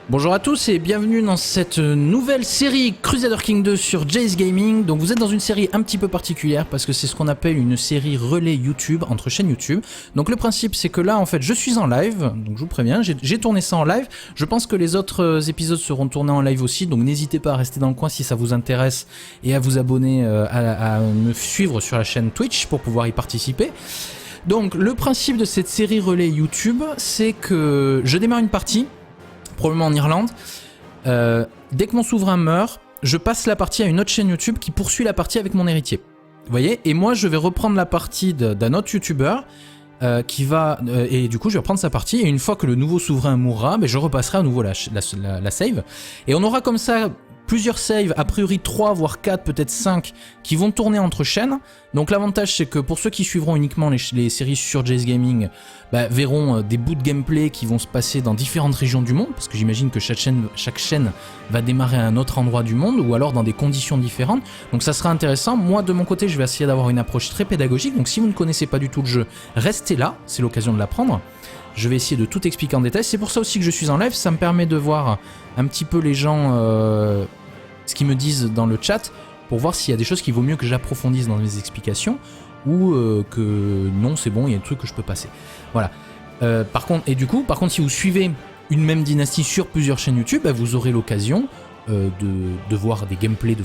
Bonjour à tous et bienvenue dans cette nouvelle série Crusader King 2 sur Jay's Gaming. Donc vous êtes dans une série un petit peu particulière parce que c'est ce qu'on appelle une série relais YouTube entre chaînes YouTube. Donc le principe c'est que là en fait je suis en live, donc je vous préviens, j'ai tourné ça en live. Je pense que les autres épisodes seront tournés en live aussi, donc n'hésitez pas à rester dans le coin si ça vous intéresse et à vous abonner, à me suivre sur la chaîne Twitch pour pouvoir y participer. Donc le principe de cette série relais YouTube c'est que je démarre une partie, probablement en Irlande. Dès que mon souverain meurt, je passe la partie à une autre chaîne YouTube qui poursuit la partie avec mon héritier. Vous voyez? Et moi, je vais reprendre la partie d'un autre YouTuber qui va... et du coup, je vais reprendre sa partie. Et une fois que le nouveau souverain mourra, ben, je repasserai à nouveau la save. Et on aura comme ça plusieurs saves, a priori 3 voire 4, peut-être 5, qui vont tourner entre chaînes. Donc l'avantage c'est que pour ceux qui suivront uniquement les séries sur Jay's Gaming, bah, verront des bouts de gameplay qui vont se passer dans différentes régions du monde, parce que j'imagine que chaque chaîne va démarrer à un autre endroit du monde, ou alors dans des conditions différentes. Donc ça sera intéressant. Moi de mon côté je vais essayer d'avoir une approche très pédagogique, donc si vous ne connaissez pas du tout le jeu, restez là, c'est l'occasion de l'apprendre. Je vais essayer de tout expliquer en détail. C'est pour ça aussi que je suis en live. Ça me permet de voir un petit peu les gens, ce qu'ils me disent dans le chat, pour voir s'il y a des choses qu'il vaut mieux que j'approfondisse dans mes explications, ou que non, c'est bon, il y a des trucs que je peux passer. Voilà. Par contre, si vous suivez une même dynastie sur plusieurs chaînes YouTube, bah, vous aurez l'occasion de voir des gameplays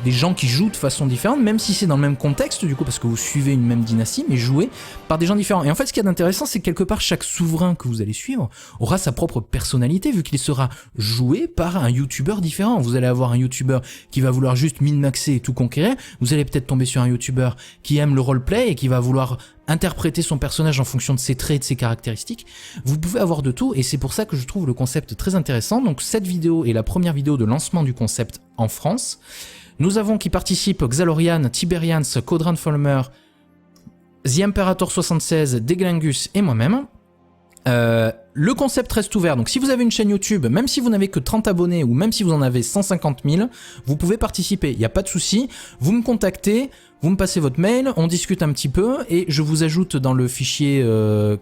des gens qui jouent de façon différente, même si c'est dans le même contexte du coup, parce que vous suivez une même dynastie, mais joué par des gens différents. Et en fait, ce qui est intéressant, c'est que quelque part, chaque souverain que vous allez suivre aura sa propre personnalité, vu qu'il sera joué par un YouTuber différent. Vous allez avoir un YouTuber qui va vouloir juste min-maxer et tout conquérir. Vous allez peut-être tomber sur un YouTuber qui aime le roleplay et qui va vouloir interpréter son personnage en fonction de ses traits et de ses caractéristiques. Vous pouvez avoir de tout et c'est pour ça que je trouve le concept très intéressant. Donc cette vidéo est la première vidéo de lancement du concept en France. Nous avons qui participent Xalorian, Tiberians, Codran Folmer, The Imperator 76, Deglingus et moi-même. Le concept reste ouvert, donc si vous avez une chaîne YouTube, même si vous n'avez que 30 abonnés ou même si vous en avez 150 000, vous pouvez participer, il n'y a pas de souci. Vous me contactez, vous me passez votre mail, on discute un petit peu et je vous ajoute dans le fichier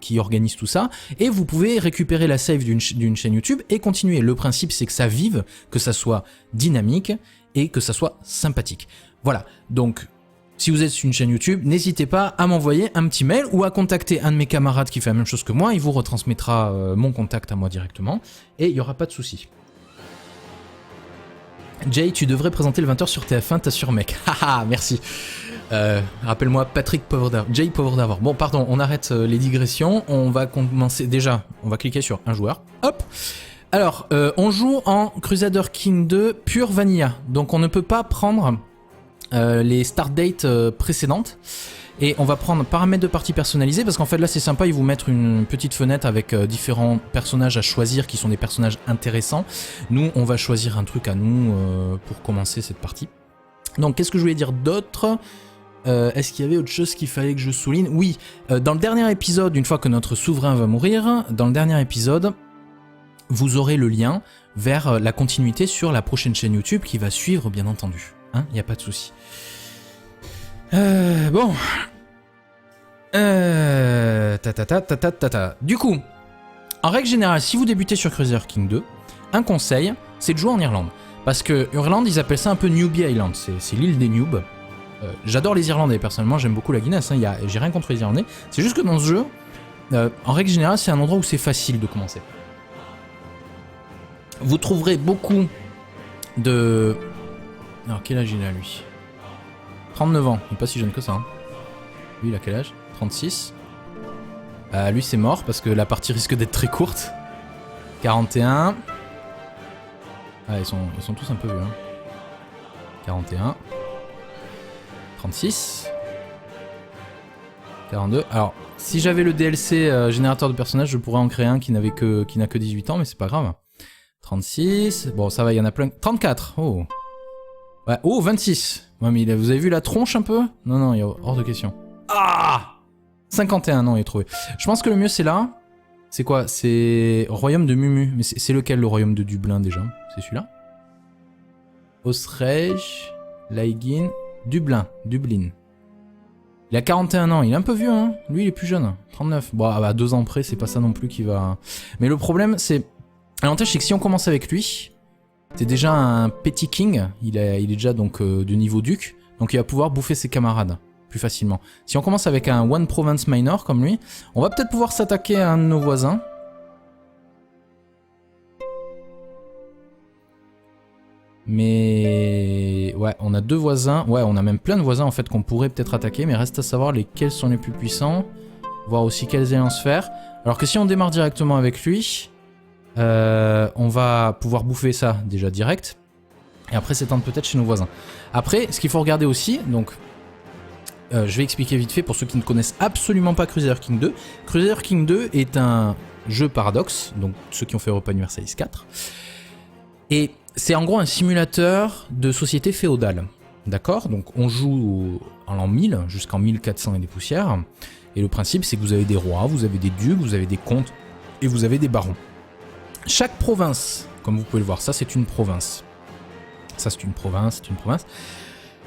qui organise tout ça et vous pouvez récupérer la save d'une chaîne YouTube et continuer. Le principe c'est que ça vive, que ça soit dynamique et que ça soit sympathique. Voilà, donc si vous êtes sur une chaîne YouTube, n'hésitez pas à m'envoyer un petit mail ou à contacter un de mes camarades qui fait la même chose que moi. Il vous retransmettra mon contact à moi directement et il n'y aura pas de souci. Jay, tu devrais présenter le 20h sur TF1, t'assures mec. Haha, merci. Rappelle-moi Patrick Pauvre d'Avoir. Jay Pauvre d'Avoir. Bon, pardon, on arrête les digressions. On va commencer. Déjà, on va cliquer sur un joueur. Hop. Alors, on joue en Crusader King 2 pure vanilla. Donc on ne peut pas prendre les start dates précédentes et on va prendre paramètres de partie personnalisés parce qu'en fait là c'est sympa, ils vous mettent une petite fenêtre avec différents personnages à choisir qui sont des personnages intéressants. Nous on va choisir un truc à nous pour commencer cette partie. Donc qu'est-ce que je voulais dire d'autre? Est-ce qu'il y avait autre chose qu'il fallait que je souligne? Oui, dans le dernier épisode, une fois que notre souverain va mourir, dans le dernier épisode vous aurez le lien vers la continuité sur la prochaine chaîne YouTube qui va suivre bien entendu. Hein, y a pas de souci. Bon. Du coup, en règle générale, si vous débutez sur Crusader King 2, un conseil, c'est de jouer en Irlande. Parce que Irlande, ils appellent ça un peu Newbie Island, c'est l'île des noobs. J'adore les Irlandais, personnellement, j'aime beaucoup la Guinness, hein, j'ai rien contre les Irlandais. C'est juste que dans ce jeu, en règle générale, c'est un endroit où c'est facile de commencer. Vous trouverez beaucoup de... Alors quel âge il a lui? 39 ans, il est pas si jeune que ça. Hein. Lui il a quel âge? 36. Lui c'est mort parce que la partie risque d'être très courte. 41. Ah ils sont tous un peu vieux. Hein. 41. 36. 42. Alors si j'avais le DLC générateur de personnages, je pourrais en créer un qui n'a que 18 ans, mais c'est pas grave. 36. Bon ça va, il y en a plein. 34. Oh. Ouais. Oh, 26. Ouais, mais vous avez vu la tronche un peu? Non, non, il y a hors de question. Ah 51, non, il est trouvé. Je pense que le mieux, c'est là. C'est quoi? C'est Royaume de Mumu. Mais c'est lequel, le Royaume de Dublin, déjà? C'est celui-là? Osrej, Laigin, Dublin. Il a 41 ans, il est un peu vieux, hein. Lui, il est plus jeune. 39. Bon, à 2 ans près, c'est pas ça non plus qui va... Mais le problème, c'est... L'avantage c'est que si on commence avec lui, c'est déjà un petit king, il est déjà donc de niveau duc, donc il va pouvoir bouffer ses camarades plus facilement. Si on commence avec un One Province Minor comme lui, on va peut-être pouvoir s'attaquer à un de nos voisins. Mais ouais, on a 2 voisins, ouais, on a même plein de voisins en fait qu'on pourrait peut-être attaquer, mais reste à savoir lesquels sont les plus puissants, voir aussi quelles alliances faire. Alors que si on démarre directement avec lui, on va pouvoir bouffer ça déjà direct, et après s'étendre peut-être chez nos voisins. Après, ce qu'il faut regarder aussi, donc je vais expliquer vite fait pour ceux qui ne connaissent absolument pas Crusader King 2. Crusader King 2 est un jeu paradoxe, donc ceux qui ont fait Europa Universalis 4, et c'est en gros un simulateur de société féodale, d'accord? Donc on joue en l'an 1000 jusqu'en 1400 et des poussières, et le principe c'est que vous avez des rois, vous avez des ducs, vous avez des comtes, et vous avez des barons. Chaque province, comme vous pouvez le voir, ça c'est une province. Ça c'est une province, c'est une province.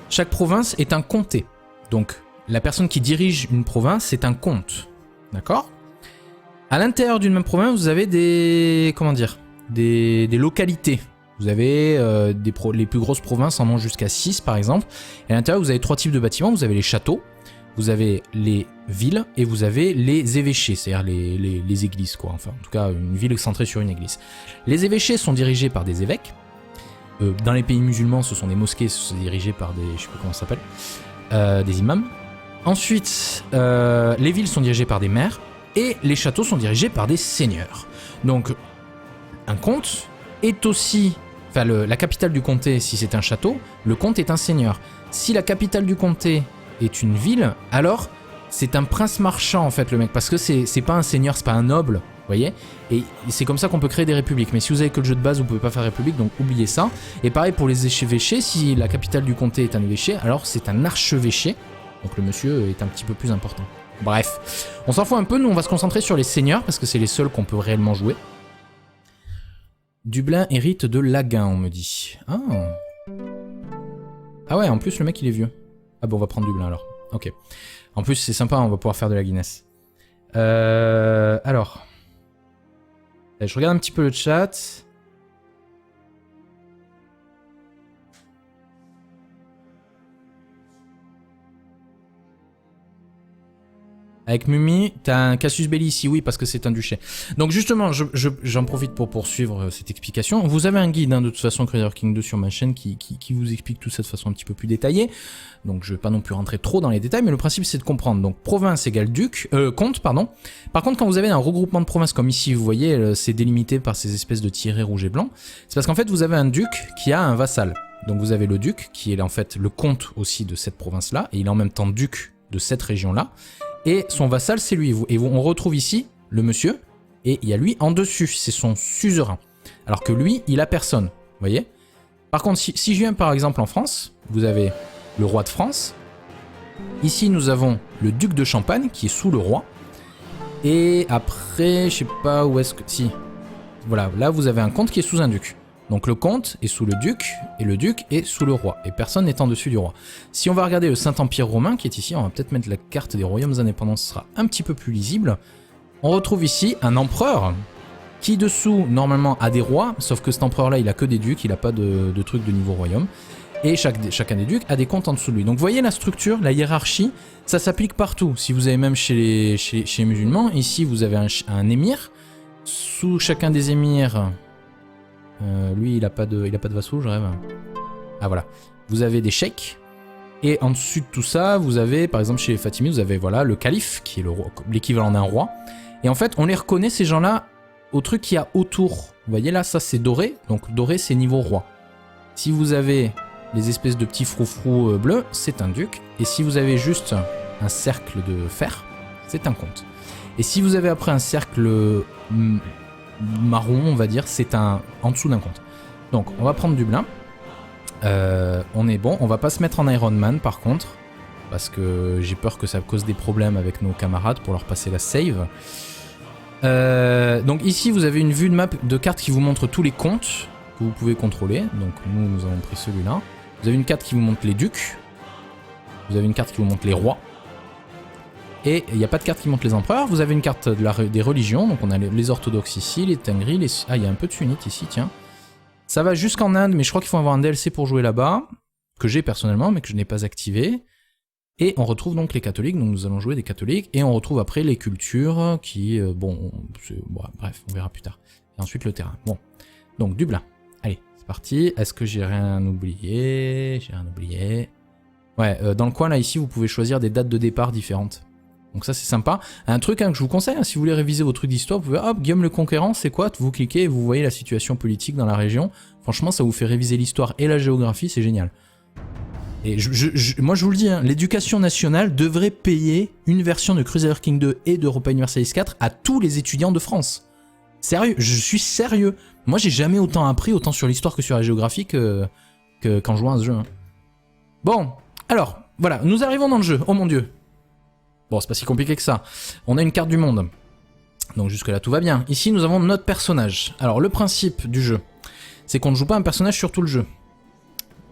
Chaque province est un comté. Donc la personne qui dirige une province, c'est un comte. D'accord? À l'intérieur d'une même province, vous avez des... comment dire? Des localités. Vous avez les plus grosses provinces en ont jusqu'à 6 par exemple. Et à l'intérieur, vous avez 3 types de bâtiments. Vous avez les châteaux, vous avez les villes et vous avez les évêchés, c'est-à-dire les églises, quoi. Enfin, en tout cas, une ville centrée sur une église. Les évêchés sont dirigés par des évêques. Dans les pays musulmans, ce sont des mosquées, sont dirigées par des, je sais pas comment ça s'appelle, des imams. Ensuite, les villes sont dirigées par des maires et les châteaux sont dirigés par des seigneurs. Donc, un comte est aussi, enfin, la capitale du comté, si c'est un château, le comte est un seigneur. Si la capitale du comté est une ville, alors c'est un prince marchand en fait le mec, parce que c'est pas un seigneur, c'est pas un noble, vous voyez, et c'est comme ça qu'on peut créer des républiques. Mais si vous avez que le jeu de base, vous pouvez pas faire république, donc oubliez ça. Et pareil pour les évêchés, si la capitale du comté est un évêché, alors c'est un archevêché, donc le monsieur est un petit peu plus important. Bref, on s'en fout un peu, nous on va se concentrer sur les seigneurs, parce que c'est les seuls qu'on peut réellement jouer. Dublin hérite de Laguin, on me dit. Ah. Ah ouais, en plus le mec il est vieux. Ah bon, on va prendre Dublin alors. Ok. En plus c'est sympa, on va pouvoir faire de la Guinness. Alors. Je regarde un petit peu le chat. Avec Mumi, t'as un Cassius Belli ici, oui, parce que c'est un duché. Donc justement, j'en profite pour poursuivre cette explication. Vous avez un guide, hein, de toute façon, Crusader King 2 sur ma chaîne qui vous explique tout ça de façon un petit peu plus détaillée. Donc je vais pas non plus rentrer trop dans les détails, mais le principe c'est de comprendre. Donc province égale comte, pardon. Par contre, quand vous avez un regroupement de provinces comme ici, vous voyez, c'est délimité par ces espèces de tirets rouge et blanc. C'est parce qu'en fait, vous avez un duc qui a un vassal. Donc vous avez le duc, qui est en fait le comte aussi de cette province-là, et il est en même temps duc de cette région-là. Et son vassal, c'est lui. Et on retrouve ici le monsieur, et il y a lui en dessus, c'est son suzerain. Alors que lui, il a personne, vous voyez. Par contre, si je viens par exemple en France, vous avez le roi de France. Ici, nous avons le duc de Champagne, qui est sous le roi. Et après, je sais pas où est-ce que... Si, voilà, là vous avez un comte qui est sous un duc. Donc le comte est sous le duc, et le duc est sous le roi, et personne n'est en dessus du roi. Si on va regarder le Saint-Empire romain, qui est ici, on va peut-être mettre la carte des royaumes indépendants, ce sera un petit peu plus lisible. On retrouve ici un empereur, qui dessous, normalement, a des rois, sauf que cet empereur-là, il a que des ducs, il n'a pas de truc de niveau royaume. Et chacun des ducs a des comtes en dessous de lui. Donc vous voyez la structure, la hiérarchie, ça s'applique partout. Si vous avez même chez les musulmans, ici vous avez un émir, sous chacun des émirs... lui il a pas de vassaux, je rêve. Ah voilà. Vous avez des sheikhs. Et en dessus de tout ça, vous avez, par exemple chez les Fatimides, vous avez voilà, le calife, qui est l'équivalent d'un roi. Et en fait, on les reconnaît ces gens-là au truc qu'il y a autour. Vous voyez là, ça c'est doré. Donc doré c'est niveau roi. Si vous avez les espèces de petits froufrous bleus, c'est un duc. Et si vous avez juste un cercle de fer, c'est un comte. Et si vous avez après un cercle... marron, on va dire, c'est en dessous d'un comte. Donc, on va prendre Dublin. On est bon. On va pas se mettre en Iron Man, par contre, parce que j'ai peur que ça cause des problèmes avec nos camarades pour leur passer la save. Donc ici, vous avez une vue de map de carte qui vous montre tous les comtes que vous pouvez contrôler. Donc nous avons pris celui-là. Vous avez une carte qui vous montre les ducs. Vous avez une carte qui vous montre les rois. Et il n'y a pas de carte qui montre les empereurs. Vous avez une carte des religions. Donc on a les orthodoxes ici, les tengris, Ah, il y a un peu de sunnites ici, tiens. Ça va jusqu'en Inde, mais je crois qu'il faut avoir un DLC pour jouer là-bas. Que j'ai personnellement, mais que je n'ai pas activé. Et on retrouve donc les catholiques. Donc nous allons jouer des catholiques. Et on retrouve après les cultures qui... bon, bref, on verra plus tard. Et ensuite le terrain. Bon, donc Dublin. Allez, c'est parti. Est-ce que j'ai rien oublié? J'ai rien oublié. Ouais, dans le coin là, ici, vous pouvez choisir des dates de départ différentes. Donc ça c'est sympa. Un truc que je vous conseille, si vous voulez réviser vos trucs d'histoire, vous pouvez, hop, Guillaume le Conquérant, c'est quoi? Vous cliquez et vous voyez la situation politique dans la région. Franchement, ça vous fait réviser l'histoire et la géographie, c'est génial. Et moi je vous le dis, hein, l'éducation nationale devrait payer une version de Crusader King 2 et d'Europa Universalis 4 à tous les étudiants de France. Sérieux, je suis sérieux. Moi j'ai jamais autant appris, autant sur l'histoire que sur la géographie qu'en jouant à ce jeu. Hein. Bon, alors, voilà, nous arrivons dans le jeu, oh mon dieu. Bon, c'est pas si compliqué que ça. On a une carte du monde. Donc jusque là tout va bien. Ici nous avons notre personnage. Alors le principe du jeu, c'est qu'on ne joue pas un personnage sur tout le jeu.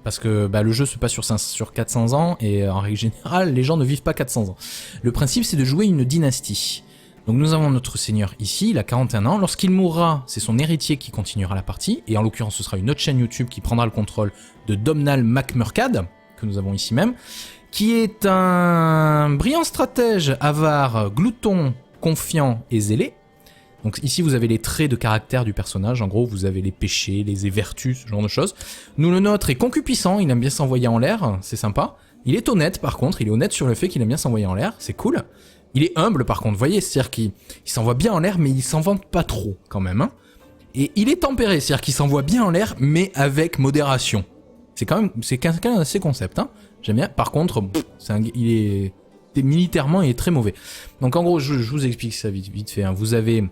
Parce que le jeu se passe sur 400 ans et en règle générale les gens ne vivent pas 400 ans. Le principe c'est de jouer une dynastie. Donc nous avons notre seigneur ici, il a 41 ans. Lorsqu'il mourra, c'est son héritier qui continuera la partie. Et en l'occurrence ce sera une autre chaîne YouTube qui prendra le contrôle de Domnall Mac Murchad, que nous avons ici même. Qui est un brillant stratège, avare, glouton, confiant et zélé. Donc ici vous avez les traits de caractère du personnage, en gros vous avez les péchés, les vertus, ce genre de choses. Nous le nôtre est concupiscent, il aime bien s'envoyer en l'air, c'est sympa. Il est honnête par contre, il est honnête sur le fait qu'il aime bien s'envoyer en l'air, c'est cool. Il est humble par contre, vous voyez, c'est-à-dire qu'il s'envoie bien en l'air mais il s'en vante pas trop quand même. Hein. Et il est tempéré, c'est-à-dire qu'il s'envoie bien en l'air mais avec modération. C'est quelqu'un d'assez concept, hein. J'aime bien. Par contre, militairement, il est très mauvais. Donc en gros, je vous explique ça vite fait. Hein. Vous avez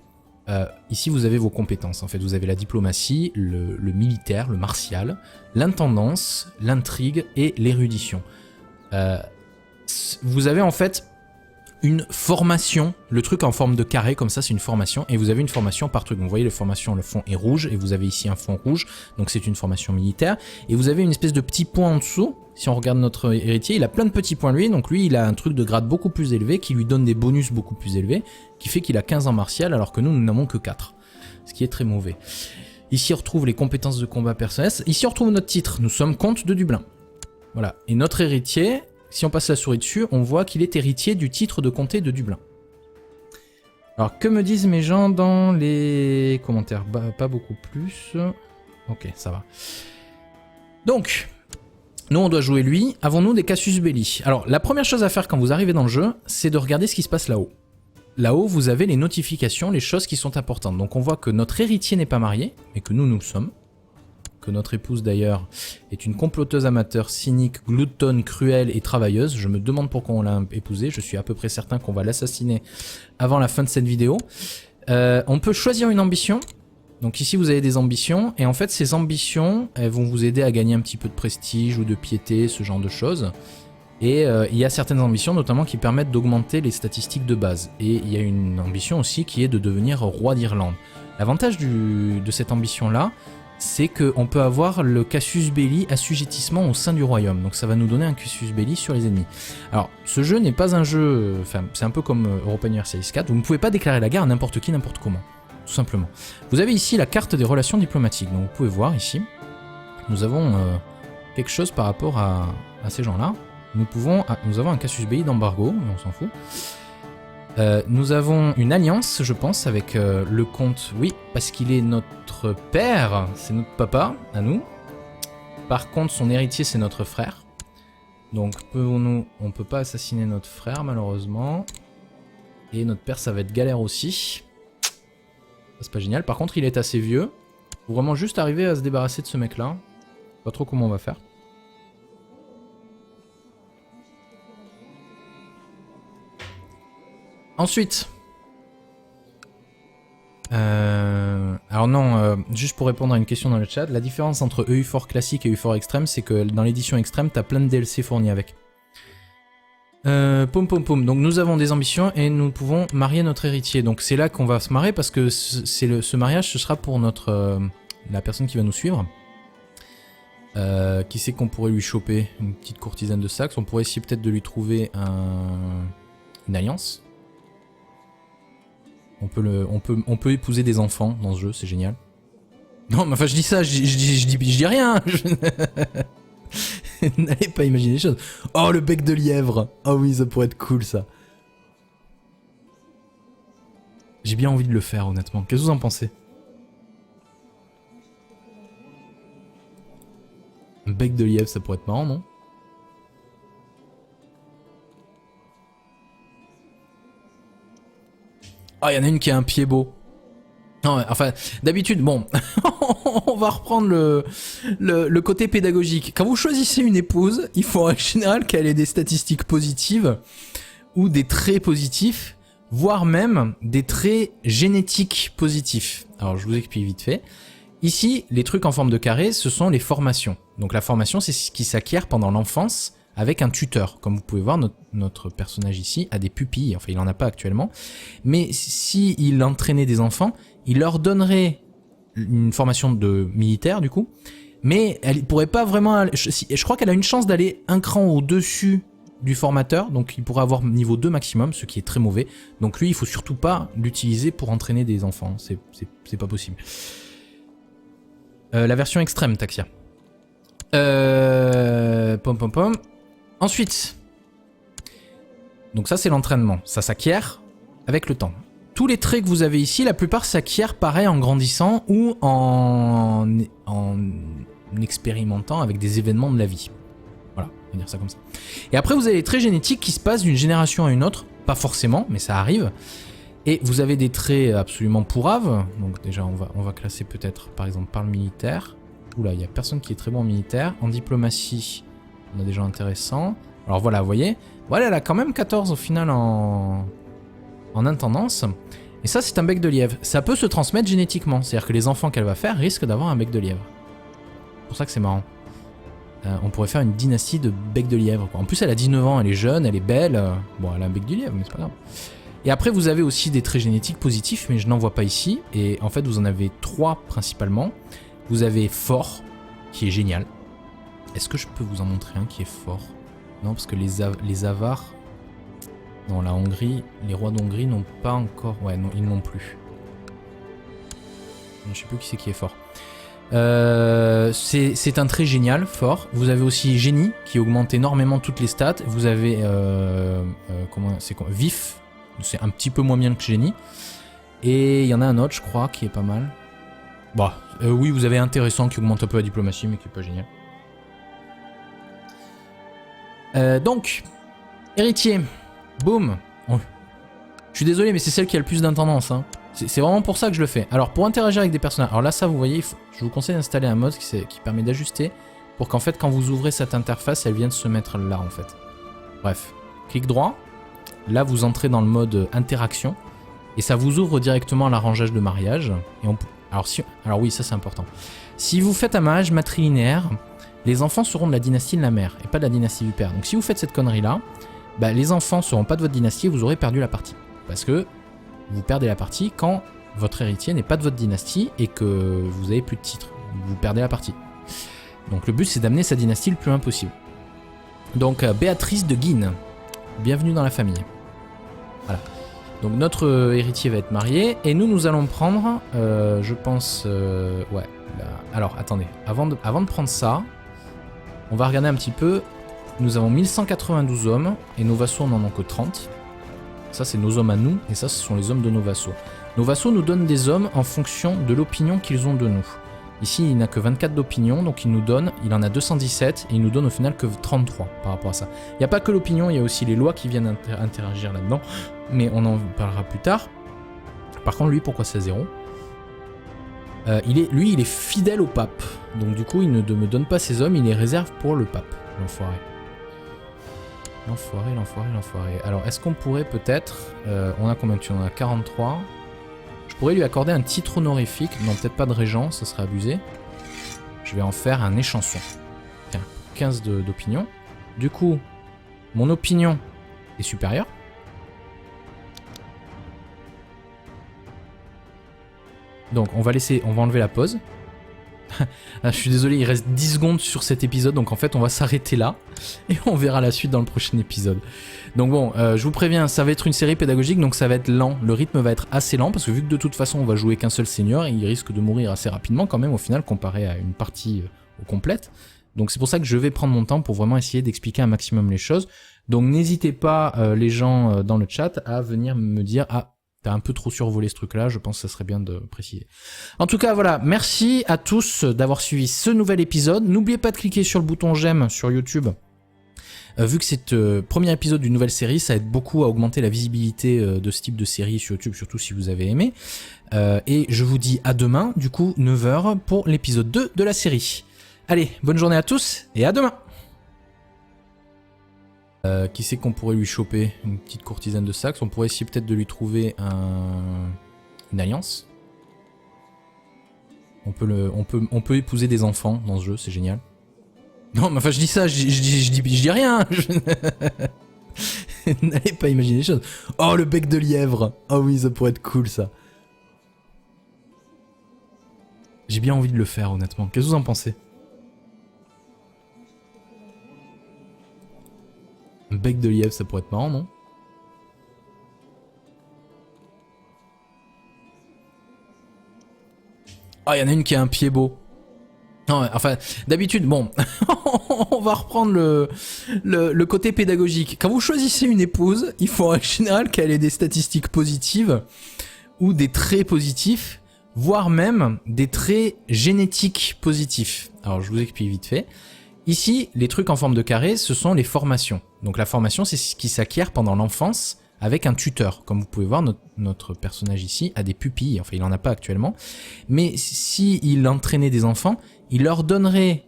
ici, vous avez vos compétences. En fait, vous avez la diplomatie, le militaire, le martial, l'intendance, l'intrigue et l'érudition. Vous avez en fait une formation, le truc en forme de carré comme ça, c'est une formation, et vous avez une formation par truc. Donc, vous voyez les formations, le fond est rouge, et vous avez ici un fond rouge, donc c'est une formation militaire, et vous avez une espèce de petit point en dessous. Si on regarde notre héritier, il a plein de petits points lui, donc lui il a un truc de grade beaucoup plus élevé, qui lui donne des bonus beaucoup plus élevés, qui fait qu'il a 15 en martial, alors que nous n'avons que 4, ce qui est très mauvais. Ici on retrouve les compétences de combat personnelles, ici on retrouve notre titre, nous sommes comte de Dublin. Voilà, et notre héritier... Si on passe la souris dessus, on voit qu'il est héritier du titre de comté de Dublin. Alors, que me disent mes gens dans les commentaires? Pas beaucoup plus. Ok, ça va. Donc, nous on doit jouer lui. Avons-nous des casus belli? Alors, la première chose à faire quand vous arrivez dans le jeu, c'est de regarder ce qui se passe là-haut. Là-haut, vous avez les notifications, les choses qui sont importantes. Donc, on voit que notre héritier n'est pas marié, mais que nous le sommes. Que notre épouse d'ailleurs est une comploteuse amateur, cynique, gloutonne, cruelle et travailleuse. Je me demande pourquoi on l'a épousée, je suis à peu près certain qu'on va l'assassiner avant la fin de cette vidéo. On peut choisir une ambition. Donc ici vous avez des ambitions, et en fait ces ambitions, elles vont vous aider à gagner un petit peu de prestige ou de piété, ce genre de choses. Et il y a certaines ambitions notamment qui permettent d'augmenter les statistiques de base. Et il y a une ambition aussi qui est de devenir roi d'Irlande. L'avantage de cette ambition-là, c'est qu'on peut avoir le casus belli assujettissement au sein du royaume. Donc ça va nous donner un casus belli sur les ennemis. Alors, ce jeu n'est pas un jeu... Enfin, c'est un peu comme Europa Universalis 4. Vous ne pouvez pas déclarer la guerre à n'importe qui, n'importe comment. Tout simplement. Vous avez ici la carte des relations diplomatiques. Donc vous pouvez voir ici, nous avons quelque chose par rapport à ces gens-là. Nous avons un casus belli d'embargo, mais on s'en fout. Nous avons une alliance, je pense, avec le comte, oui, parce qu'il est notre père, c'est notre papa, à nous. Par contre, son héritier, c'est notre frère. Donc, on peut pas assassiner notre frère, malheureusement. Et notre père, ça va être galère aussi. C'est pas génial. Par contre, il est assez vieux. Faut vraiment juste arriver à se débarrasser de ce mec-là. Pas trop comment on va faire. Ensuite, alors non, juste pour répondre à une question dans le chat, la différence entre EU4 classique et EU4 extrême, c'est que dans l'édition extrême, t'as plein de DLC fournis avec. Donc nous avons des ambitions et nous pouvons marier notre héritier. Donc c'est là qu'on va se marier parce que ce mariage, ce sera pour la personne qui va nous suivre. Qui c'est qu'on pourrait lui choper? Une petite courtisane de Saxe. On pourrait essayer peut-être de lui trouver une alliance. On peut épouser des enfants dans ce jeu, c'est génial. Non, mais enfin je dis ça, je dis rien. N'allez pas imaginer les choses. Oh, le bec de lièvre. Oh oui, ça pourrait être cool ça. J'ai bien envie de le faire honnêtement. Qu'est-ce que vous en pensez? Un bec de lièvre, ça pourrait être marrant, non? Ah, il y en a une qui a un pied beau. Non, enfin, d'habitude, bon, on va reprendre le côté pédagogique. Quand vous choisissez une épouse, il faut en général qu'elle ait des statistiques positives ou des traits positifs, voire même des traits génétiques positifs. Alors, je vous explique vite fait. Ici, les trucs en forme de carré, ce sont les formations. Donc la formation, c'est ce qui s'acquiert pendant l'enfance avec un tuteur. Comme vous pouvez voir, notre personnage ici a des pupilles. Enfin, il n'en a pas actuellement. Mais s'il entraînait des enfants, il leur donnerait une formation de militaire, du coup. Mais elle pourrait pas vraiment... Je crois qu'elle a une chance d'aller un cran au-dessus du formateur. Donc il pourrait avoir niveau 2 maximum, ce qui est très mauvais. Donc lui, il faut surtout pas l'utiliser pour entraîner des enfants. C'est pas possible. La version extrême, Taxia. Pom pom pom. Ensuite, donc ça c'est l'entraînement. Ça s'acquiert avec le temps. Tous les traits que vous avez ici, la plupart s'acquièrent pareil en grandissant ou en expérimentant avec des événements de la vie. Voilà, on va dire ça comme ça. Et après vous avez les traits génétiques qui se passent d'une génération à une autre. Pas forcément, mais ça arrive. Et vous avez des traits absolument pourraves. Donc déjà, on va classer peut-être, par exemple, par le militaire. Oula, il n'y a personne qui est très bon en militaire. En diplomatie, on a des gens intéressants. Alors voilà, vous voyez. Voilà, elle a quand même 14 au final en intendance. Et ça, c'est un bec de lièvre. Ça peut se transmettre génétiquement. C'est-à-dire que les enfants qu'elle va faire risquent d'avoir un bec de lièvre. C'est pour ça que c'est marrant. On pourrait faire une dynastie de bec de lièvre, quoi. En plus, elle a 19 ans, elle est jeune, elle est belle. Bon, elle a un bec de lièvre, mais c'est pas grave. Et après, vous avez aussi des traits génétiques positifs, mais je n'en vois pas ici. Et en fait, vous en avez 3 principalement. Vous avez fort, qui est génial. Est-ce que je peux vous en montrer un qui est fort? Non, parce que les avares... Non, la Hongrie, les rois d'Hongrie n'ont pas encore... Ouais, non, ils n'ont plus. Je sais plus qui c'est qui est fort. C'est un trait génial, fort. Vous avez aussi génie, qui augmente énormément toutes les stats. Vous avez... vif. C'est un petit peu moins bien que génie. Et il y en a un autre, je crois, qui est pas mal. Bah, oui, vous avez intéressant qui augmente un peu la diplomatie, mais qui est pas génial. Donc, héritier. Boum. Oh. Je suis désolé, mais c'est celle qui a le plus d'intendance. Hein. C'est vraiment pour ça que je le fais. Alors, pour interagir avec des personnages... Alors là, ça, vous voyez, je vous conseille d'installer un mode qui permet d'ajuster pour qu'en fait, quand vous ouvrez cette interface, elle vienne se mettre là, en fait. Bref. Clic droit. Là, vous entrez dans le mode interaction et ça vous ouvre directement l'arrangeage de mariage. Et alors oui, ça c'est important. Si vous faites un mariage matrilinéaire, les enfants seront de la dynastie de la mère et pas de la dynastie du père. Donc si vous faites cette connerie-là, bah, les enfants seront pas de votre dynastie et vous aurez perdu la partie. Parce que vous perdez la partie quand votre héritier n'est pas de votre dynastie et que vous avez plus de titre. Vous perdez la partie. Donc le but c'est d'amener sa dynastie le plus loin possible. Donc Béatrice de Guine. Bienvenue dans la famille. Voilà. Donc notre héritier va être marié et nous allons prendre, je pense, ouais. Là. Alors attendez, avant de prendre ça, on va regarder un petit peu. Nous avons 1192 hommes et nos vassaux n'en ont que 30. Ça c'est nos hommes à nous et ça ce sont les hommes de nos vassaux. Nos vassaux nous donnent des hommes en fonction de l'opinion qu'ils ont de nous. Ici, il n'a que 24 d'opinion, donc il en a 217, et il nous donne au final que 33 par rapport à ça. Il n'y a pas que l'opinion, il y a aussi les lois qui viennent interagir là-dedans, mais on en parlera plus tard. Par contre, lui, pourquoi c'est 0 ? Lui, il est fidèle au pape, donc du coup, il ne me donne pas ses hommes, il les réserve pour le pape, l'enfoiré. L'enfoiré. Alors, est-ce qu'on pourrait peut-être... on a combien de tues ? On a 43... Je pourrais lui accorder un titre honorifique, non peut-être pas de régent, ça serait abusé. Je vais en faire un échanson. Tiens, 15 d'opinion. Du coup, mon opinion est supérieure. Donc on va enlever la pause. Ah, je suis désolé, il reste 10 secondes sur cet épisode, donc en fait on va s'arrêter là et on verra la suite dans le prochain épisode. Donc bon, je vous préviens, ça va être une série pédagogique, donc ça va être lent, le rythme va être assez lent, parce que vu que de toute façon on va jouer qu'un seul seigneur, il risque de mourir assez rapidement quand même au final, comparé à une partie au complète. Donc c'est pour ça que je vais prendre mon temps pour vraiment essayer d'expliquer un maximum les choses. Donc n'hésitez pas les gens dans le chat à venir me dire « Ah, t'as un peu trop survolé ce truc-là, je pense que ça serait bien de préciser. » En tout cas, voilà, merci à tous d'avoir suivi ce nouvel épisode. N'oubliez pas de cliquer sur le bouton j'aime sur YouTube. Vu que c'est le premier épisode d'une nouvelle série, ça aide beaucoup à augmenter la visibilité de ce type de série sur YouTube, surtout si vous avez aimé. Et je vous dis à demain, du coup 9h pour l'épisode 2 de la série. Allez, bonne journée à tous et à demain. Qui c'est qu'on pourrait lui choper? Une petite courtisane de Saxe. On pourrait essayer peut-être de lui trouver une alliance. On peut épouser des enfants dans ce jeu, c'est génial. Non, mais enfin je dis ça, je dis rien. N'allez pas imaginer les choses. Oh, le bec de lièvre. Oh oui, ça pourrait être cool ça. J'ai bien envie de le faire honnêtement. Qu'est-ce que vous en pensez? Un bec de lièvre, ça pourrait être marrant, non? Oh, il y en a une qui a un pied beau. Non, enfin, d'habitude, bon, on va reprendre le côté pédagogique. Quand vous choisissez une épouse, il faut en général qu'elle ait des statistiques positives ou des traits positifs, voire même des traits génétiques positifs. Alors, je vous explique vite fait. Ici, les trucs en forme de carré, ce sont les formations. Donc la formation, c'est ce qui s'acquiert pendant l'enfance avec un tuteur. Comme vous pouvez voir, notre personnage ici a des pupilles, enfin il en a pas actuellement. Mais si il entraînait des enfants, il leur donnerait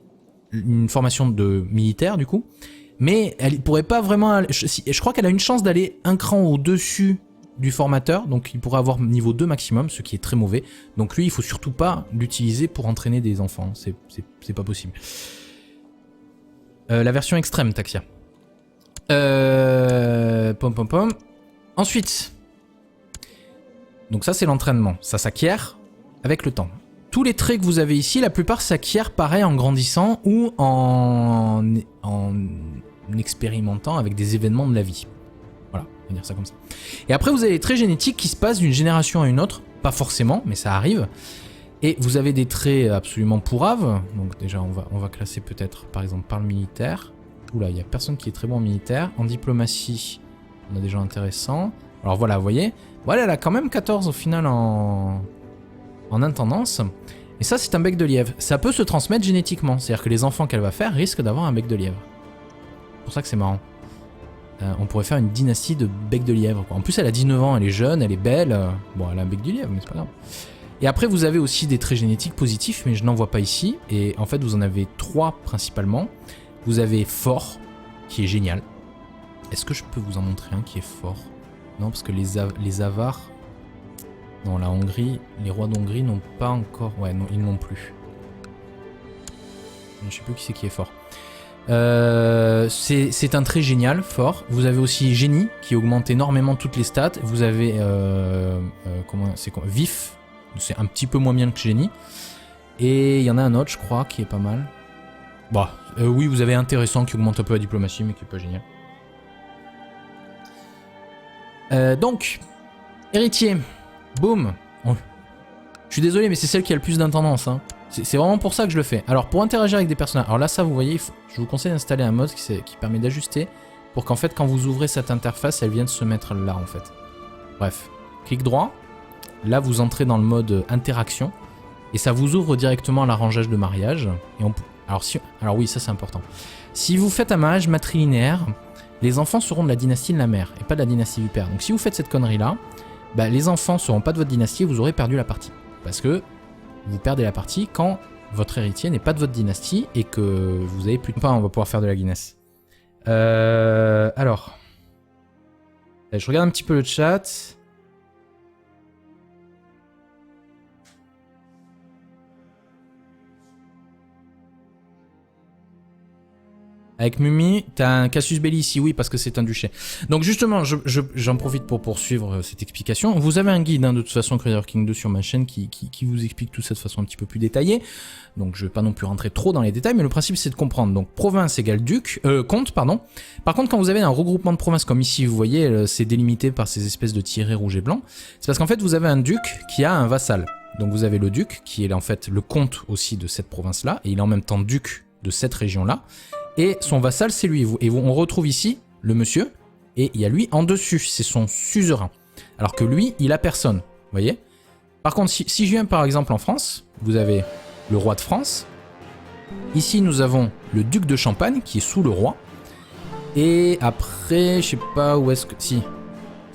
une formation de militaire du coup, mais elle pourrait pas vraiment... Je crois qu'elle a une chance d'aller un cran au-dessus du formateur, donc il pourrait avoir niveau 2 maximum, ce qui est très mauvais. Donc lui, il faut surtout pas l'utiliser pour entraîner des enfants, c'est pas possible. La version extrême, Taxia. Pom pom pom. Ensuite, donc ça c'est l'entraînement, ça s'acquiert avec le temps. Tous les traits que vous avez ici, la plupart s'acquièrent pareil en grandissant ou en expérimentant avec des événements de la vie. Voilà, on va dire ça comme ça. Et après vous avez les traits génétiques qui se passent d'une génération à une autre, pas forcément, mais ça arrive. Et vous avez des traits absolument pourraves, donc déjà on va classer peut-être par exemple par le militaire. Oula, il n'y a personne qui est très bon en militaire. En diplomatie, on a des gens intéressants. Alors voilà, vous voyez, voilà, elle a quand même 14 au final en intendance. Et ça c'est un bec de lièvre. Ça peut se transmettre génétiquement, c'est-à-dire que les enfants qu'elle va faire risquent d'avoir un bec de lièvre. C'est pour ça que c'est marrant. On pourrait faire une dynastie de bec de lièvre. En plus elle a 19 ans, elle est jeune, elle est belle. Bon, elle a un bec de lièvre, mais c'est pas grave. Et après vous avez aussi des traits génétiques positifs, mais je n'en vois pas ici. Et en fait vous en avez 3 principalement. Vous avez fort, qui est génial. Est-ce que je peux vous en montrer un qui est fort? Non, parce que les avares... Non, la Hongrie, les rois d'Hongrie n'ont pas encore... Ouais, non, ils n'ont plus. Je sais plus qui c'est qui est fort. C'est un trait génial, fort. Vous avez aussi génie, qui augmente énormément toutes les stats. Vous avez... comment c'est quoi? Vif, c'est un petit peu moins bien que génie. Et il y en a un autre, je crois, qui est pas mal. Bah, oui, vous avez intéressant qui augmente un peu la diplomatie, mais qui est pas génial. Donc, héritier, boum. Je suis désolé, mais c'est celle qui a le plus d'intendance. Hein. C'est vraiment pour ça que je le fais. Alors, pour interagir avec des personnages, alors là, ça, vous voyez, je vous conseille d'installer un mode qui permet d'ajuster pour qu'en fait, quand vous ouvrez cette interface, elle vienne se mettre là, en fait. Bref, clic droit. Là, vous entrez dans le mode interaction et ça vous ouvre directement l'arrangeage de mariage. Et alors oui, ça c'est important. Si vous faites un mariage matrilinéaire, les enfants seront de la dynastie de la mère et pas de la dynastie du père. Donc si vous faites cette connerie là, bah, les enfants seront pas de votre dynastie et vous aurez perdu la partie. Parce que vous perdez la partie quand votre héritier n'est pas de votre dynastie et que vous avez plus de pain. On va pouvoir faire de la Guinness. Alors, je regarde un petit peu le chat. Avec Mumi, t'as un casus belli ici, oui, parce que c'est un duché. Donc justement, j'en profite pour poursuivre cette explication. Vous avez un guide, hein, de toute façon, Crusader King 2 sur ma chaîne qui vous explique tout ça de façon un petit peu plus détaillée. Donc je vais pas non plus rentrer trop dans les détails, mais le principe c'est de comprendre. Donc province égale comte, pardon. Par contre, quand vous avez un regroupement de provinces, comme ici, vous voyez, c'est délimité par ces espèces de tirets rouges et blancs. C'est parce qu'en fait, vous avez un duc qui a un vassal. Donc vous avez le duc, qui est en fait le comte aussi de cette province-là, et il est en même temps duc de cette région-là. Et son vassal, c'est lui. Et on retrouve ici le monsieur, et il y a lui en dessus, c'est son suzerain. Alors que lui, il a personne, vous voyez. Par contre, si je viens par exemple en France, vous avez le roi de France. Ici, nous avons le duc de Champagne, qui est sous le roi. Et après, je sais pas où est-ce que... Si,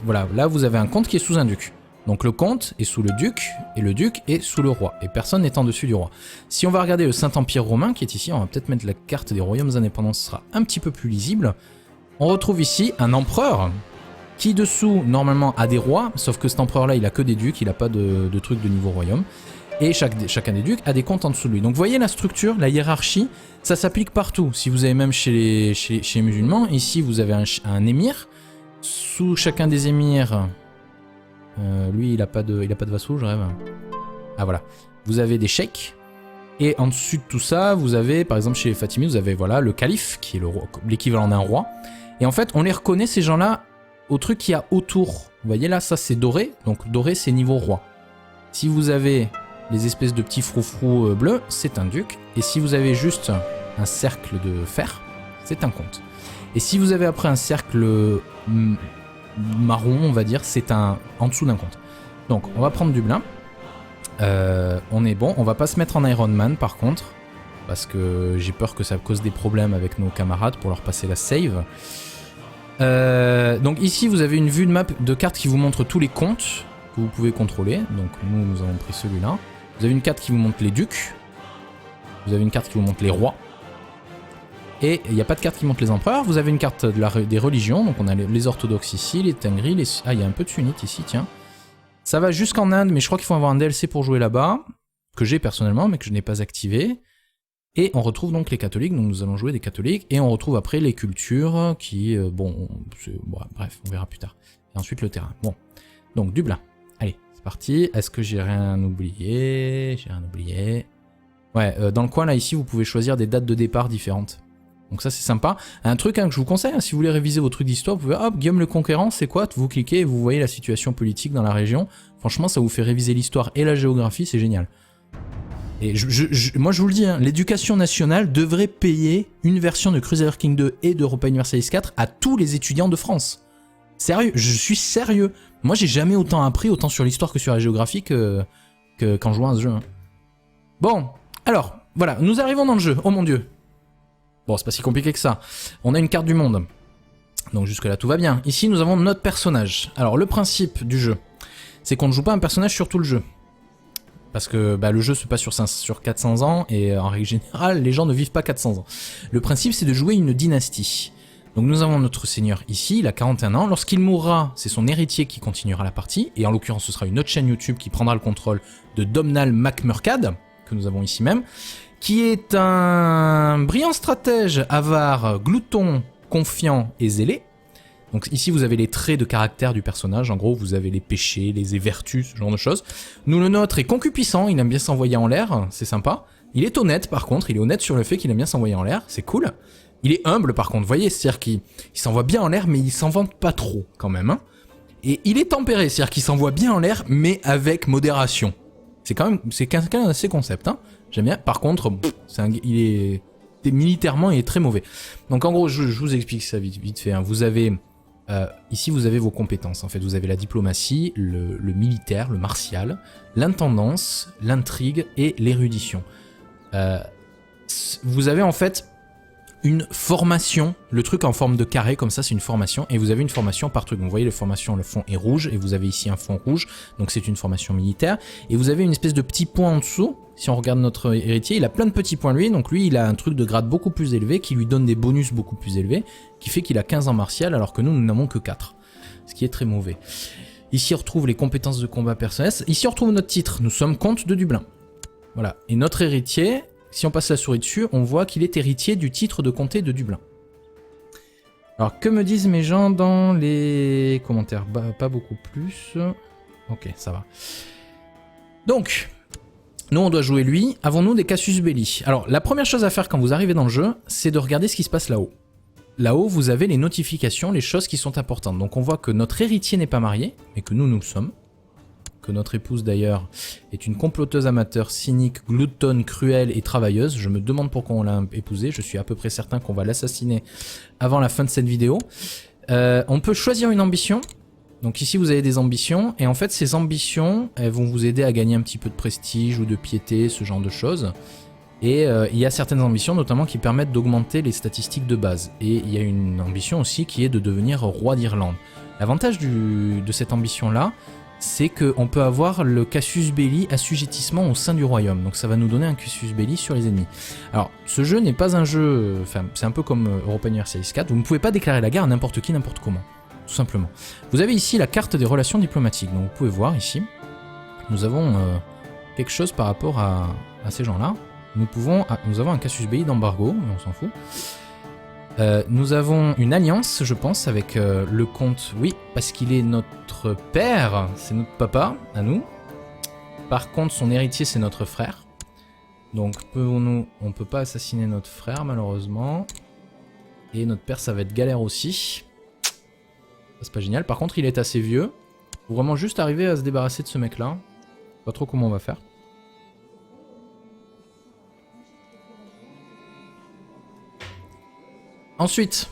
voilà, là vous avez un comte qui est sous un duc. Donc le comte est sous le duc, et le duc est sous le roi, et personne n'est en dessus du roi. Si on va regarder le Saint-Empire romain, qui est ici, on va peut-être mettre la carte des royaumes indépendants, ce sera un petit peu plus lisible. On retrouve ici un empereur, qui dessous, normalement, a des rois, sauf que cet empereur-là, il a que des ducs, il n'a pas de trucs de niveau royaume. Et chacun des ducs a des comtes en dessous de lui. Donc vous voyez la structure, la hiérarchie, ça s'applique partout. Si vous avez même chez les musulmans, ici vous avez un émir, sous chacun des émirs... lui, il a pas de vassaux, je rêve. Ah voilà. Vous avez des sheikhs. Et en dessus de tout ça, vous avez, par exemple, chez les Fatimides, vous avez voilà, le calife, qui est l'équivalent d'un roi. Et en fait, on les reconnaît, ces gens-là, au truc qu'il y a autour. Vous voyez là, ça c'est doré. Donc doré, c'est niveau roi. Si vous avez les espèces de petits froufrous bleus, c'est un duc. Et si vous avez juste un cercle de fer, c'est un comte. Et si vous avez après un cercle... marron, on va dire, c'est en dessous d'un comte. Donc, on va prendre Dublin. On est bon. On va pas se mettre en Iron Man, par contre, parce que j'ai peur que ça cause des problèmes avec nos camarades pour leur passer la save. Donc ici, vous avez une vue de map de carte qui vous montre tous les comtes que vous pouvez contrôler. Donc nous avons pris celui-là. Vous avez une carte qui vous montre les ducs. Vous avez une carte qui vous montre les rois. Et il n'y a pas de carte qui montre les empereurs. Vous avez une carte des religions. Donc on a les orthodoxes ici, les tengris, Ah, il y a un peu de sunnites ici, tiens. Ça va jusqu'en Inde, mais je crois qu'il faut avoir un DLC pour jouer là-bas. Que j'ai personnellement, mais que je n'ai pas activé. Et on retrouve donc les catholiques. Donc nous allons jouer des catholiques. Et on retrouve après les cultures qui... bon, bref, on verra plus tard. Et ensuite le terrain. Bon, donc Dublin. Allez, c'est parti. Est-ce que j'ai rien oublié? J'ai rien oublié. Ouais, dans le coin là, ici, vous pouvez choisir des dates de départ différentes. Donc ça c'est sympa. Un truc que je vous conseille, si vous voulez réviser vos trucs d'histoire, vous pouvez, hop, Guillaume le Conquérant, c'est quoi? Vous cliquez et vous voyez la situation politique dans la région. Franchement, ça vous fait réviser l'histoire et la géographie, c'est génial. Et moi je vous le dis, hein, l'éducation nationale devrait payer une version de Crusader King 2 et d'Europa Universalis 4 à tous les étudiants de France. Sérieux, je suis sérieux. Moi j'ai jamais autant appris, autant sur l'histoire que sur la géographie qu'en jouant à ce jeu. Hein. Bon, alors, voilà, nous arrivons dans le jeu, oh mon dieu. Bon, c'est pas si compliqué que ça. On a une carte du monde. Donc jusque là tout va bien. Ici nous avons notre personnage. Alors le principe du jeu, c'est qu'on ne joue pas un personnage sur tout le jeu. Parce que le jeu se passe sur 400 ans et en règle générale les gens ne vivent pas 400 ans. Le principe c'est de jouer une dynastie. Donc nous avons notre seigneur ici, il a 41 ans. Lorsqu'il mourra, c'est son héritier qui continuera la partie. Et en l'occurrence ce sera une autre chaîne YouTube qui prendra le contrôle de Domnall Mac Murchad, que nous avons ici même. Qui est un brillant stratège, avare, glouton, confiant et zélé. Donc ici vous avez les traits de caractère du personnage, en gros vous avez les péchés, les vertus, ce genre de choses. Nous le nôtre est concupiscent, il aime bien s'envoyer en l'air, c'est sympa. Il est honnête par contre, il est honnête sur le fait qu'il aime bien s'envoyer en l'air, c'est cool. Il est humble par contre, vous voyez, c'est-à-dire qu'il s'envoie bien en l'air mais il s'en vante pas trop quand même. Hein. Et il est tempéré, c'est-à-dire qu'il s'envoie bien en l'air mais avec modération. C'est quelqu'un d'assez concept, hein. J'aime bien. Par contre, militairement, il est très mauvais. Donc en gros, je vous explique ça vite fait. Hein. Vous avez ici, vous avez vos compétences. En fait, vous avez la diplomatie, le militaire, le martial, l'intendance, l'intrigue et l'érudition. Vous avez en fait une formation, le truc en forme de carré comme ça, c'est une formation, et vous avez une formation par truc. Vous voyez, le fond est rouge, et vous avez ici un fond rouge, donc c'est une formation militaire, et vous avez une espèce de petit point en dessous. Si on regarde notre héritier, il a plein de petits points lui, donc lui il a un truc de grade beaucoup plus élevé, qui lui donne des bonus beaucoup plus élevés, qui fait qu'il a 15 en martial, alors que nous n'avons que 4, ce qui est très mauvais. Ici on retrouve les compétences de combat personnelles, ici on retrouve notre titre, nous sommes comte de Dublin. Voilà, et notre héritier... Si on passe la souris dessus, on voit qu'il est héritier du titre de comté de Dublin. Alors, que me disent mes gens dans les commentaires? Bah, pas beaucoup plus. Ok, ça va. Donc, nous, on doit jouer lui. Avons-nous des casus belli? Alors, la première chose à faire quand vous arrivez dans le jeu, c'est de regarder ce qui se passe là-haut. Là-haut, vous avez les notifications, les choses qui sont importantes. Donc, on voit que notre héritier n'est pas marié, mais que nous, nous le sommes. Que notre épouse, d'ailleurs, est une comploteuse amateur, cynique, gloutonne, cruelle et travailleuse. Je me demande pourquoi on l'a épousée. Je suis à peu près certain qu'on va l'assassiner avant la fin de cette vidéo. On peut choisir une ambition. Donc ici, vous avez des ambitions. Et en fait, ces ambitions, elles vont vous aider à gagner un petit peu de prestige ou de piété, ce genre de choses. Et il y a certaines ambitions, notamment, qui permettent d'augmenter les statistiques de base. Et il y a une ambition aussi qui est de devenir roi d'Irlande. L'avantage de cette ambition-là, c'est qu'on peut avoir le casus belli assujettissement au sein du royaume. Donc ça va nous donner un casus belli sur les ennemis. Alors, ce jeu n'est pas un jeu... Enfin, c'est un peu comme Europa Universalis 4. Vous ne pouvez pas déclarer la guerre à n'importe qui, n'importe comment. Tout simplement. Vous avez ici la carte des relations diplomatiques. Donc vous pouvez voir ici, nous avons quelque chose par rapport à ces gens-là. Nous avons un casus belli d'embargo, mais on s'en fout. Nous avons une alliance, je pense, avec le comte, oui, parce qu'il est notre père, c'est notre papa, à nous. Par contre, son héritier, c'est notre frère. Donc, on peut pas assassiner notre frère, malheureusement. Et notre père, ça va être galère aussi. C'est pas génial. Par contre, il est assez vieux. Faut vraiment juste arriver à se débarrasser de ce mec-là. Pas trop comment on va faire. Ensuite,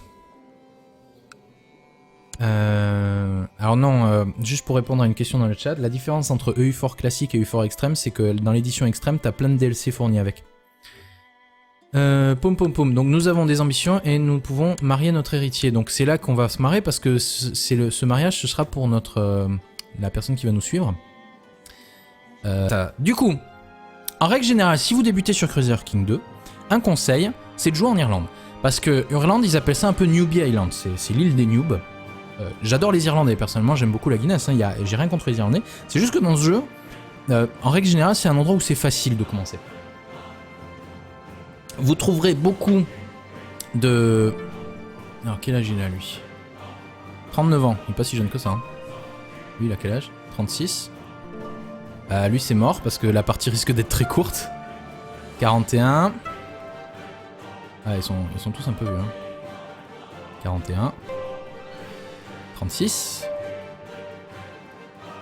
alors non, juste pour répondre à une question dans le chat, la différence entre EU4 classique et EU4 extrême, c'est que dans l'édition extrême, t'as plein de DLC fournis avec. Donc nous avons des ambitions et nous pouvons marier notre héritier. Donc c'est là qu'on va se marier parce que ce mariage, ce sera pour la personne qui va nous suivre. Du coup, en règle générale, si vous débutez sur Crusader King 2, un conseil, c'est de jouer en Irlande. Parce que Irlande, ils appellent ça un peu Newbie Island, c'est l'île des noobs. J'adore les Irlandais, personnellement, j'aime beaucoup la Guinness, hein, j'ai rien contre les Irlandais. C'est juste que dans ce jeu, en règle générale, c'est un endroit où c'est facile de commencer. Vous trouverez beaucoup de... Alors, quel âge il a, lui? 39 ans, il n'est pas si jeune que ça. Hein. Lui, il a quel âge? 36. Lui, c'est mort, parce que la partie risque d'être très courte. 41... Ah, ils sont tous un peu vieux. Hein. 41. 36.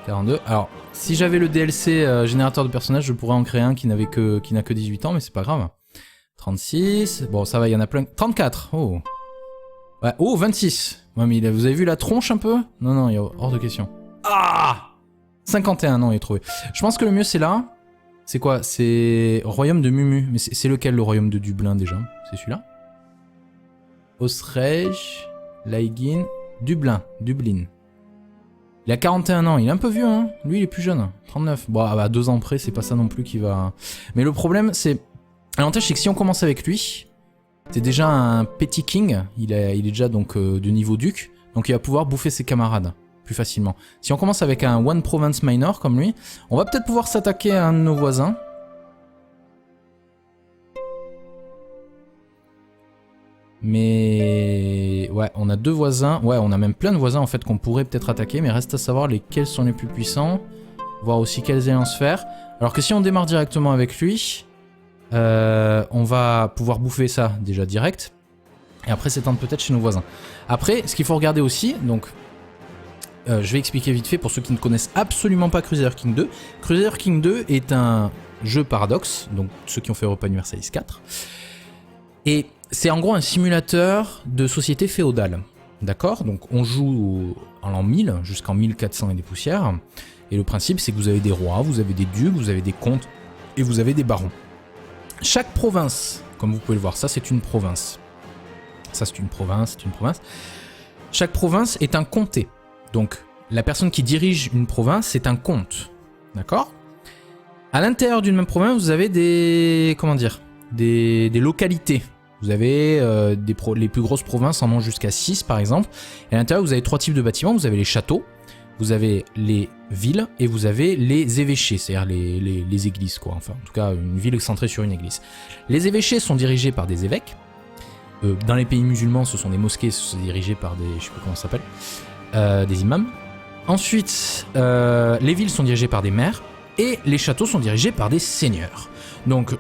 42. Alors, si j'avais le DLC générateur de personnages, je pourrais en créer un qui n'a que 18 ans, mais c'est pas grave. 36. Bon, ça va, il y en a plein. 34. Oh. Ouais, oh, 26. Ouais, mais vous avez vu la tronche un peu? Non, non, il y a hors de question. Ah 51, non, il est trouvé. Je pense que le mieux, c'est là. C'est quoi? C'est Royaume de Mumu. Mais c'est lequel, le Royaume de Dublin, déjà? C'est celui-là? Osrej, Laigin, Dublin. Il a 41 ans, il est un peu vieux, hein. Lui, il est plus jeune. 39. Bon, à 2 ans près, c'est pas ça non plus qui va... Mais le problème, c'est... L'avantage, c'est que si on commence avec lui, c'est déjà un petit king. Il est déjà donc de niveau duc. Donc il va pouvoir bouffer ses camarades plus facilement. Si on commence avec un One Province Minor comme lui, on va peut-être pouvoir s'attaquer à un de nos voisins. Mais ouais, on a 2 voisins. Ouais, on a même plein de voisins en fait qu'on pourrait peut-être attaquer, mais reste à savoir lesquels sont les plus puissants. Voir aussi quelles alliances faire. Alors que si on démarre directement avec lui, on va pouvoir bouffer ça déjà direct. Et après s'étendre peut-être chez nos voisins. Après, ce qu'il faut regarder aussi, donc... je vais expliquer vite fait pour ceux qui ne connaissent absolument pas Crusader King 2. Crusader King 2 est un jeu paradoxe, donc ceux qui ont fait Europa Universalis 4. Et c'est en gros un simulateur de société féodale. D'accord? Donc on joue en l'an 1000 jusqu'en 1400 et des poussières. Et le principe, c'est que vous avez des rois, vous avez des ducs, vous avez des comtes et vous avez des barons. Chaque province, comme vous pouvez le voir, ça c'est une province. Ça c'est une province, c'est une province. Chaque province est un comté. Donc, la personne qui dirige une province, c'est un comte. D'accord? À l'intérieur d'une même province, vous avez des... Comment dire? Des localités. Vous avez les plus grosses provinces en ont jusqu'à 6, par exemple. Et à l'intérieur, vous avez 3 types de bâtiments. Vous avez les châteaux, vous avez les villes et vous avez les évêchés, c'est-à-dire les églises, quoi. Enfin, en tout cas, une ville centrée sur une église. Les évêchés sont dirigés par des évêques. Dans les pays musulmans, ce sont des mosquées, c'est dirigé par des, je sais pas comment ça s'appelle, des imams. Ensuite, les villes sont dirigées par des maires et les châteaux sont dirigés par des seigneurs. Donc,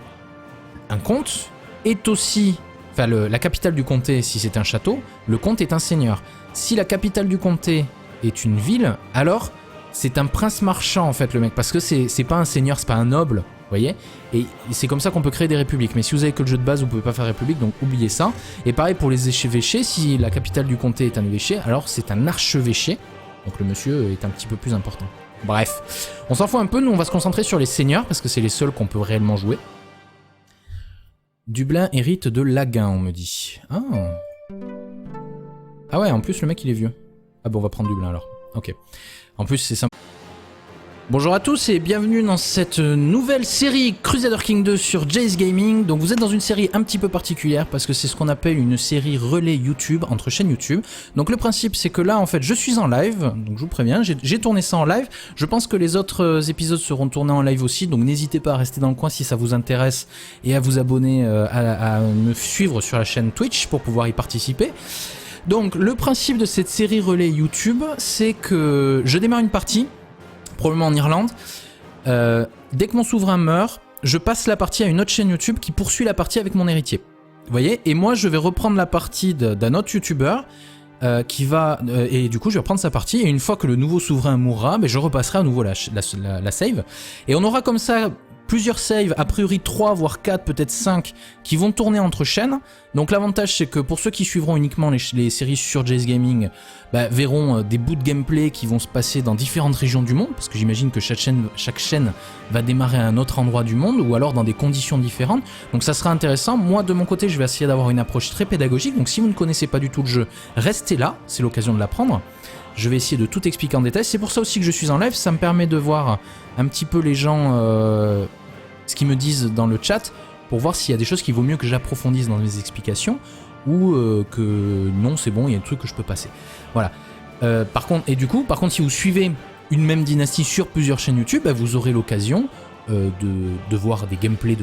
un comte est aussi, enfin la capitale du comté, si c'est un château, le comte est un seigneur. Si la capitale du comté est une ville, alors c'est un prince marchand en fait le mec, parce que c'est pas un seigneur, c'est pas un noble, vous voyez. Et c'est comme ça qu'on peut créer des républiques. Mais si vous avez que le jeu de base, vous pouvez pas faire république, donc oubliez ça. Et pareil pour les évêchés, si la capitale du comté est un évêché, alors c'est un archevêché. Donc le monsieur est un petit peu plus important. Bref, on s'en fout un peu, nous on va se concentrer sur les seigneurs, parce que c'est les seuls qu'on peut réellement jouer. Dublin hérite de Laguin, on me dit. Ah ouais, en plus le mec il est vieux. Ah bon, on va prendre Dublin alors. Ok. En plus c'est simple. Bonjour à tous et bienvenue dans cette nouvelle série Crusader Kings 2 sur Jay's Gaming. Donc vous êtes dans une série un petit peu particulière parce que c'est ce qu'on appelle une série relais YouTube entre chaînes YouTube. Donc le principe c'est que là en fait je suis en live, donc je vous préviens, j'ai tourné ça en live. Je pense que les autres épisodes seront tournés en live aussi, donc n'hésitez pas à rester dans le coin si ça vous intéresse et à vous abonner, à me suivre sur la chaîne Twitch pour pouvoir y participer. Donc le principe de cette série relais YouTube, c'est que je démarre une partie, probablement en Irlande. Dès que mon souverain meurt, je passe la partie à une autre chaîne YouTube qui poursuit la partie avec mon héritier. Vous voyez? Et moi, je vais reprendre la partie d'un autre YouTuber qui va... et du coup, je vais reprendre sa partie. Et une fois que le nouveau souverain mourra, je repasserai à nouveau la save. Et on aura comme ça plusieurs saves, a priori 3 voire 4, peut-être 5, qui vont tourner entre chaînes. Donc l'avantage c'est que pour ceux qui suivront uniquement les séries sur Jay's Gaming, verront des bouts de gameplay qui vont se passer dans différentes régions du monde, parce que j'imagine que chaque chaîne va démarrer à un autre endroit du monde, ou alors dans des conditions différentes. Donc ça sera intéressant. Moi de mon côté je vais essayer d'avoir une approche très pédagogique, donc si vous ne connaissez pas du tout le jeu, restez là, c'est l'occasion de l'apprendre. Je vais essayer de tout expliquer en détail. C'est pour ça aussi que je suis en live. Ça me permet de voir un petit peu les gens, ce qu'ils me disent dans le chat, pour voir s'il y a des choses qu'il vaut mieux que j'approfondisse dans mes explications, ou que non, c'est bon, il y a des trucs que je peux passer. Voilà. Par contre, si vous suivez une même dynastie sur plusieurs chaînes YouTube, vous aurez l'occasion de voir des gameplays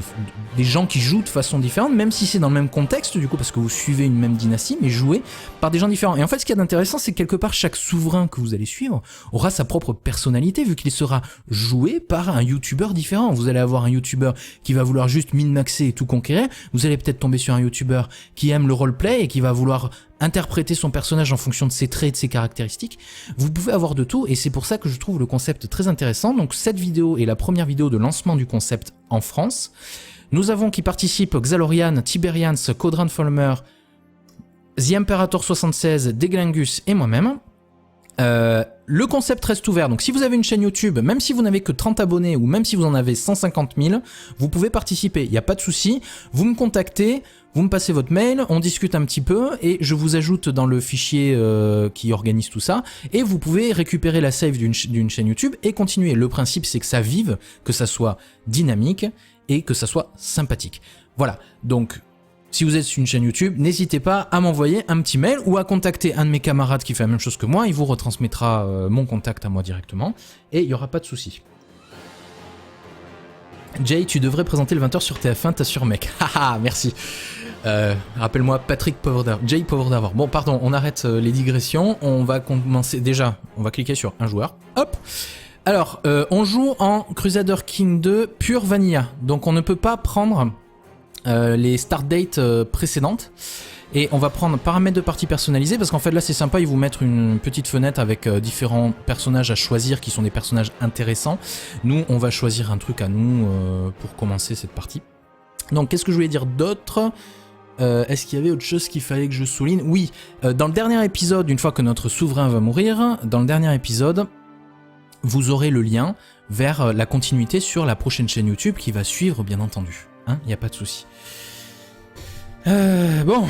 des gens qui jouent de façon différente, même si c'est dans le même contexte du coup, parce que vous suivez une même dynastie, mais joué par des gens différents. Et en fait, ce qu'il y a d'intéressant, c'est que quelque part, chaque souverain que vous allez suivre aura sa propre personnalité, vu qu'il sera joué par un YouTuber différent. Vous allez avoir un YouTuber qui va vouloir juste min-maxer et tout conquérir. Vous allez peut-être tomber sur un YouTuber qui aime le roleplay et qui va vouloir interpréter son personnage en fonction de ses traits et de ses caractéristiques. Vous pouvez avoir de tout et c'est pour ça que je trouve le concept très intéressant. Donc cette vidéo est la première vidéo de lancement du concept en France. Nous avons qui participent Xalorian, Tiberians, Codran Folmer, The Imperator 76, Deglingus et moi-même. Le concept reste ouvert, donc si vous avez une chaîne YouTube, même si vous n'avez que 30 abonnés ou même si vous en avez 150 000, vous pouvez participer, il n'y a pas de souci. Vous me contactez, vous me passez votre mail, on discute un petit peu et je vous ajoute dans le fichier qui organise tout ça et vous pouvez récupérer la save d'une chaîne YouTube et continuer. Le principe c'est que ça vive, que ça soit dynamique et que ça soit sympathique. Voilà, donc... si vous êtes sur une chaîne YouTube, n'hésitez pas à m'envoyer un petit mail ou à contacter un de mes camarades qui fait la même chose que moi. Il vous retransmettra mon contact à moi directement et il n'y aura pas de souci. Jay, tu devrais présenter le 20h sur TF1, t'assures mec. Haha, merci. Rappelle-moi Patrick Jay Pauvre d'Avor. Bon, pardon, on arrête les digressions. On va commencer. Déjà, on va cliquer sur un joueur. Hop. Alors, on joue en Crusader Kings 2 pure vanilla. Donc on ne peut pas prendre... les start dates précédentes et on va prendre paramètres de partie personnalisés parce qu'en fait là c'est sympa, ils vous mettent une petite fenêtre avec différents personnages à choisir qui sont des personnages intéressants. Nous on va choisir un truc à nous pour commencer cette partie. Donc qu'est-ce que je voulais dire d'autre? Est-ce qu'il y avait autre chose qu'il fallait que je souligne? Oui, dans le dernier épisode, une fois que notre souverain va mourir, dans le dernier épisode vous aurez le lien vers la continuité sur la prochaine chaîne YouTube qui va suivre bien entendu. Il n'y a pas de souci. Bon.